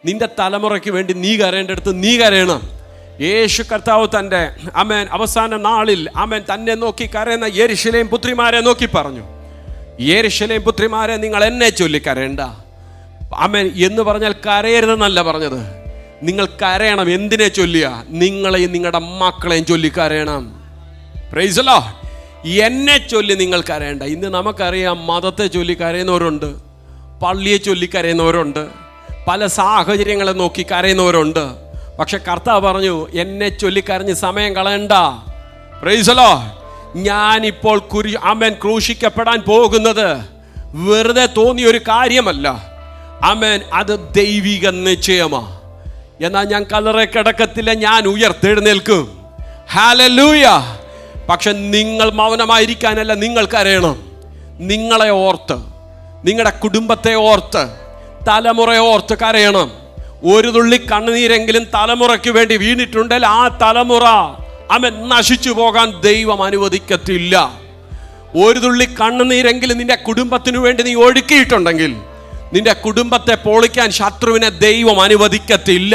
നിന്റെ തലമുറയ്ക്ക് വേണ്ടി നീ കരയേണ്ടടുത്ത് നീ കരയണം. യേശു കർത്താവ് തൻ്റെ ആമേൻ അവസാന നാളിൽ ആമേൻ തന്നെ നോക്കി കരയുന്ന യെരൂശലേം പുത്രിമാരെ നോക്കി പറഞ്ഞു, യെരൂശലേം പുത്രിമാരെ, നിങ്ങൾ എന്നെ ചൊല്ലി കരയണ്ട. ആമേൻ എന്ന് പറഞ്ഞാൽ കരയരുതെന്നല്ല പറഞ്ഞത്, നിങ്ങൾ കരയണം. എന്തിനെ ചൊല്ലിയ? നിങ്ങളെയും നിങ്ങളുടെ മക്കളെയും ചൊല്ലി കരയണം. Praise the Lord. എന്നെ ചൊല്ലി നിങ്ങൾ കരയണ്ട. ഇന്ന് നമുക്കറിയാം, മതത്തെ ചൊല്ലി കരയുന്നവരുണ്ട്, പള്ളിയെ ചൊല്ലി കരയുന്നവരുണ്ട്, പല സാഹചര്യങ്ങളെ നോക്കി കരയുന്നവരുണ്ട്. പക്ഷെ കർത്താവ് പറഞ്ഞു, എന്നെ ചൊല്ലിക്കരഞ്ഞ് സമയം കളയണ്ട. Price the Lord. ഞാനിപ്പോൾ ആമേൻ ക്രൂശിക്കപ്പെടാൻ പോകുന്നത് വെറുതെ തോന്നിയൊരു കാര്യമല്ല. ആമേൻ, അത് ദൈവിക നിശ്ചയമാ. എന്നാൽ ഞാൻ കല്ലറ കിടക്കത്തില്ല, ഞാൻ ഉയർത്തെഴുന്നേൽക്കും. ഹല്ലേലൂയ. പക്ഷെ നിങ്ങൾ മൗനമായിരിക്കാനല്ല, നിങ്ങൾ കരയണം. നിങ്ങളെ ഓർത്ത്, നിങ്ങളുടെ കുടുംബത്തെ ഓർത്ത്, തലമുറയെ ഓർത്ത് കരയണം. ഒരു തുള്ളി കണ്ണുനീരെങ്കിലും തലമുറയ്ക്ക് വേണ്ടി വീണിട്ടുണ്ടെങ്കിൽ ആ തലമുറ ആമേൻ നശിച്ചു പോകാൻ ദൈവം അനുവദിക്കത്തില്ല. ഒരു തുള്ളി കണ്ണുനീരെങ്കിലും നിന്റെ കുടുംബത്തിനു വേണ്ടി നീ ഒഴുക്കിയിട്ടുണ്ടെങ്കിൽ നിന്റെ കുടുംബത്തെ പൊളിക്കാൻ ശത്രുവിനെ ദൈവം അനുവദിക്കത്തില്ല.